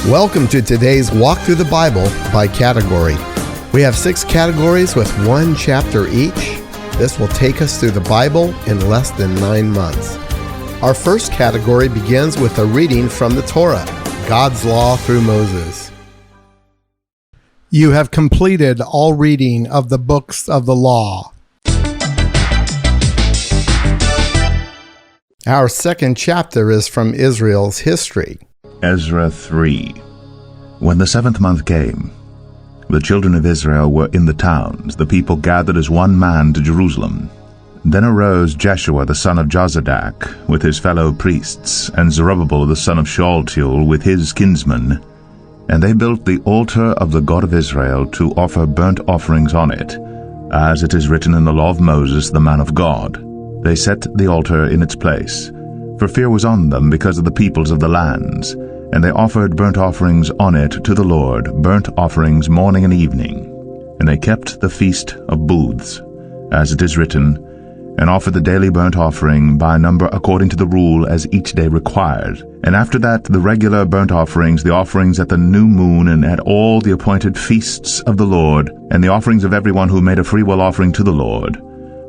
Welcome to today's Walk Through the Bible by category. We have 6 categories with 1 chapter each. This will take us through the Bible in less than 9 months. Our first category begins with a reading from the Torah, God's law through Moses. You have completed all reading of the books of the law. Our second chapter is from Israel's history. Ezra 3. When the 7th month came, the children of Israel were in the towns. The people gathered as one man to Jerusalem. Then arose Jeshua the son of Jozadak with his fellow priests, and Zerubbabel the son of Shealtiel with his kinsmen. And they built the altar of the God of Israel to offer burnt offerings on it, as it is written in the law of Moses the man of God. They set the altar in its place, for fear was on them because of the peoples of the lands. And they offered burnt offerings on it to the Lord, burnt offerings morning and evening. And they kept the feast of booths, as it is written, and offered the daily burnt offering by number according to the rule as each day required. And after that the regular burnt offerings, the offerings at the new moon, and at all the appointed feasts of the Lord, and the offerings of everyone who made a freewill offering to the Lord.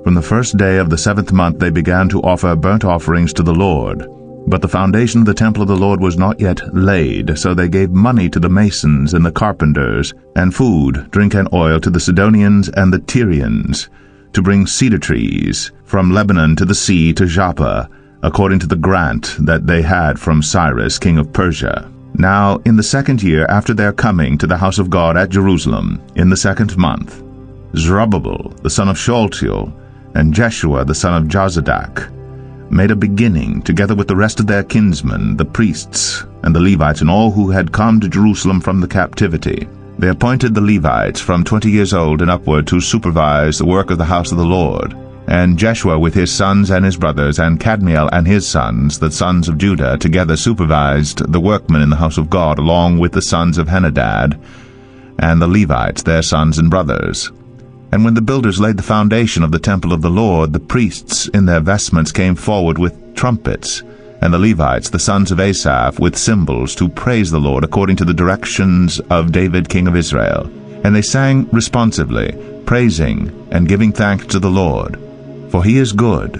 From the first day of the 7th month they began to offer burnt offerings to the Lord. But the foundation of the temple of the Lord was not yet laid, so they gave money to the masons and the carpenters, and food, drink, and oil to the Sidonians and the Tyrians, to bring cedar trees from Lebanon to the sea to Joppa, according to the grant that they had from Cyrus king of Persia. Now in the 2nd year after their coming to the house of God at Jerusalem, in the 2nd month, Zerubbabel the son of Shealtiel and Jeshua the son of Jozadak made a beginning, together with the rest of their kinsmen, the priests, and the Levites, and all who had come to Jerusalem from the captivity. They appointed the Levites from 20 years old and upward to supervise the work of the house of the Lord. And Jeshua with his sons and his brothers, and Kadmiel and his sons, the sons of Judah, together supervised the workmen in the house of God, along with the sons of Henadad, and the Levites, their sons and brothers. And when the builders laid the foundation of the temple of the Lord, the priests in their vestments came forward with trumpets, and the Levites, the sons of Asaph, with cymbals, to praise the Lord according to the directions of David king of Israel. And they sang responsively, praising and giving thanks to the Lord. For he is good,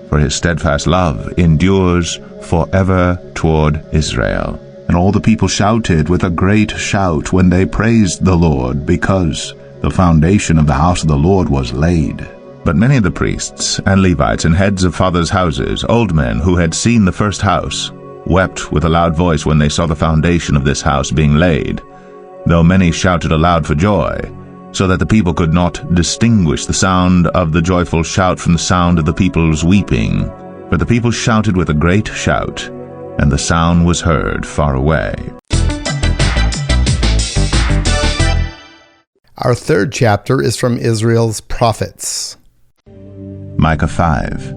for his steadfast love endures forever toward Israel. And all the people shouted with a great shout when they praised the Lord, because the foundation of the house of the Lord was laid. But many of the priests and Levites and heads of fathers' houses, old men who had seen the first house, wept with a loud voice when they saw the foundation of this house being laid, though many shouted aloud for joy, so that the people could not distinguish the sound of the joyful shout from the sound of the people's weeping. But the people shouted with a great shout, and the sound was heard far away. Our third chapter is from Israel's prophets. Micah 5.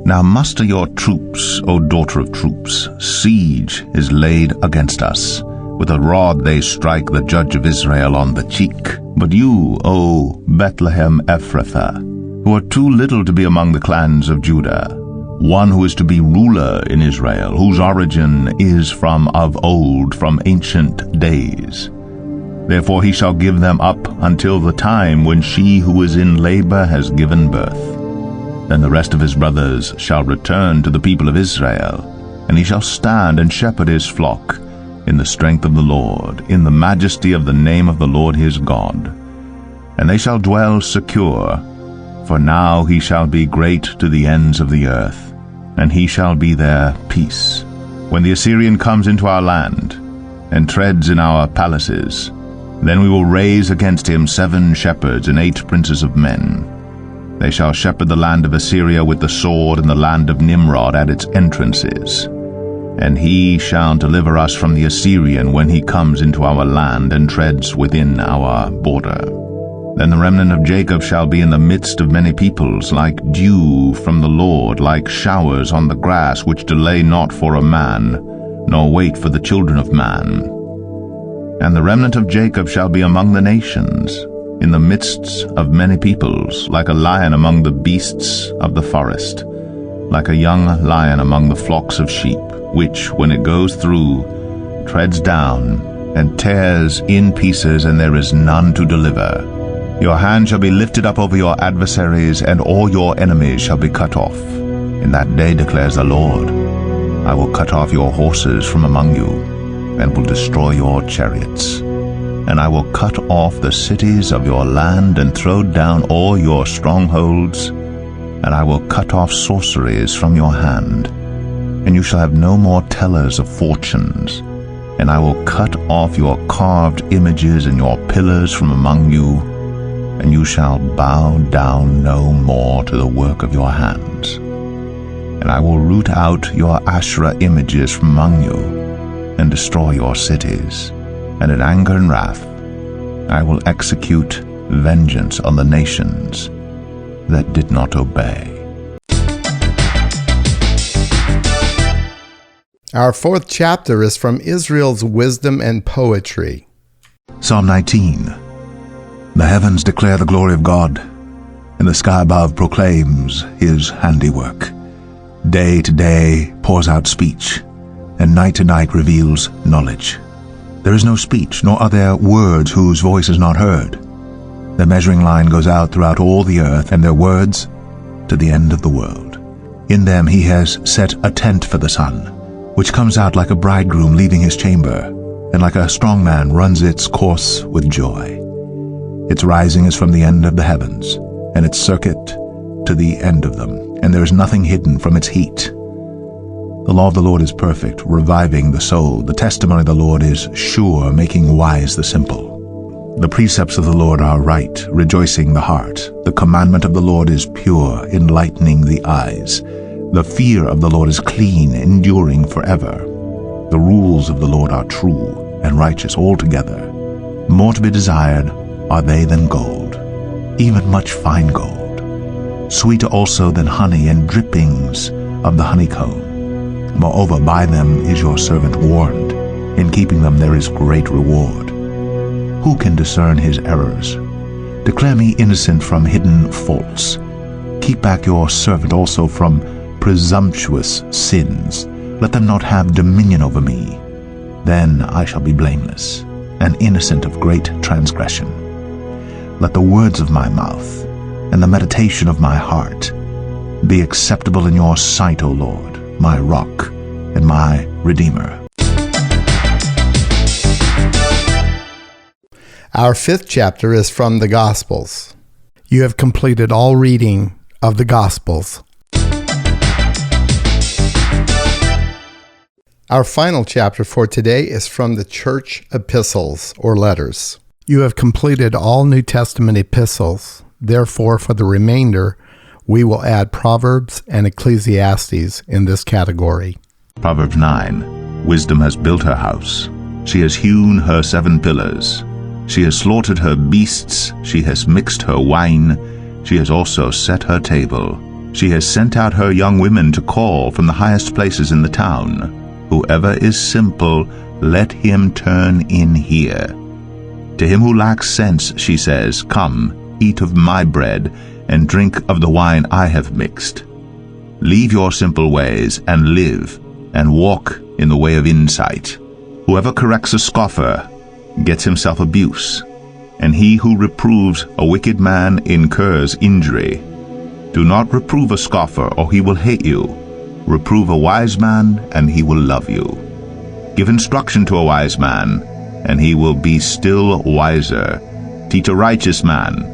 Now muster your troops, O daughter of troops. Siege is laid against us. With a rod they strike the judge of Israel on the cheek. But you, O Bethlehem Ephrathah, who are too little to be among the clans of Judah, one who is to be ruler in Israel, whose origin is from of old, from ancient days. Therefore he shall give them up until the time when she who is in labor has given birth. Then the rest of his brothers shall return to the people of Israel, and he shall stand and shepherd his flock in the strength of the Lord, in the majesty of the name of the Lord his God. And they shall dwell secure, for now he shall be great to the ends of the earth, and he shall be their peace. When the Assyrian comes into our land, and treads in our palaces, then we will raise against him 7 shepherds and 8 princes of men. They shall shepherd the land of Assyria with the sword, and the land of Nimrod at its entrances. And he shall deliver us from the Assyrian when he comes into our land and treads within our border. Then the remnant of Jacob shall be in the midst of many peoples, like dew from the Lord, like showers on the grass, which delay not for a man, nor wait for the children of man. And the remnant of Jacob shall be among the nations, in the midst of many peoples, like a lion among the beasts of the forest, like a young lion among the flocks of sheep, which, when it goes through, treads down and tears in pieces, and there is none to deliver. Your hand shall be lifted up over your adversaries, and all your enemies shall be cut off. In that day, declares the Lord, I will cut off your horses from among you, and will destroy your chariots. And I will cut off the cities of your land, and throw down all your strongholds. And I will cut off sorceries from your hand, and you shall have no more tellers of fortunes. And I will cut off your carved images and your pillars from among you, and you shall bow down no more to the work of your hands. And I will root out your Asherah images from among you, and destroy your cities. And in anger and wrath I will execute vengeance on the nations that did not obey. Our fourth chapter is from Israel's wisdom and poetry. Psalm 19. The heavens declare the glory of God, and the sky above proclaims his handiwork. Day to day pours out speech, and night to night reveals knowledge. There is no speech, nor are there words whose voice is not heard. Their measuring line goes out throughout all the earth, and their words to the end of the world. In them he has set a tent for the sun, which comes out like a bridegroom leaving his chamber, and like a strong man runs its course with joy. Its rising is from the end of the heavens, and its circuit to the end of them, and there is nothing hidden from its heat. The law of the Lord is perfect, reviving the soul. The testimony of the Lord is sure, making wise the simple. The precepts of the Lord are right, rejoicing the heart. The commandment of the Lord is pure, enlightening the eyes. The fear of the Lord is clean, enduring forever. The rules of the Lord are true and righteous altogether. More to be desired are they than gold, even much fine gold. Sweeter also than honey and drippings of the honeycomb. Moreover, by them is your servant warned. In keeping them there is great reward. Who can discern his errors? Declare me innocent from hidden faults. Keep back your servant also from presumptuous sins. Let them not have dominion over me. Then I shall be blameless, and innocent of great transgression. Let the words of my mouth and the meditation of my heart be acceptable in your sight, O Lord, my rock and my redeemer. Our fifth chapter is from the Gospels. You have completed all reading of the Gospels. Our final chapter for today is from the church epistles, or letters. You have completed all New Testament epistles. Therefore, for the remainder, we will add Proverbs and Ecclesiastes in this category. Proverbs 9. Wisdom has built her house. She has hewn her 7 pillars. She has slaughtered her beasts. She has mixed her wine. She has also set her table. She has sent out her young women to call from the highest places in the town. Whoever is simple, let him turn in here. To him who lacks sense, she says, Come, eat of my bread, and drink of the wine I have mixed. Leave your simple ways, and live, and walk in the way of insight. Whoever corrects a scoffer gets himself abuse, and he who reproves a wicked man incurs injury. Do not reprove a scoffer, or he will hate you. Reprove a wise man, and he will love you. Give instruction to a wise man, and he will be still wiser. Teach a righteous man,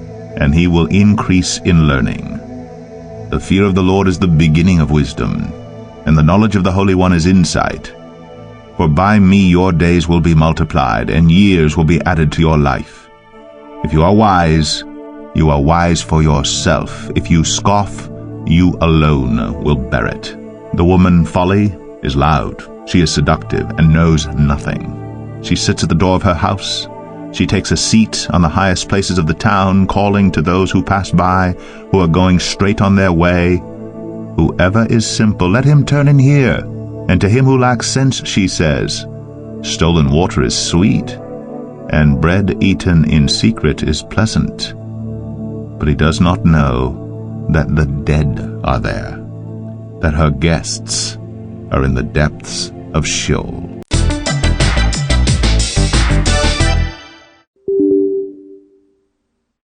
and he will increase in learning. The fear of the Lord is the beginning of wisdom, and the knowledge of the Holy One is insight. For by me your days will be multiplied, and years will be added to your life. If you are wise for yourself. If you scoff, you alone will bear it. The woman Folly is loud. She is seductive and knows nothing. She sits at the door of her house. She takes a seat on the highest places of the town, calling to those who pass by, who are going straight on their way. Whoever is simple, let him turn in here. And to him who lacks sense, she says, Stolen water is sweet, and bread eaten in secret is pleasant. But he does not know that the dead are there, that her guests are in the depths of Sheol.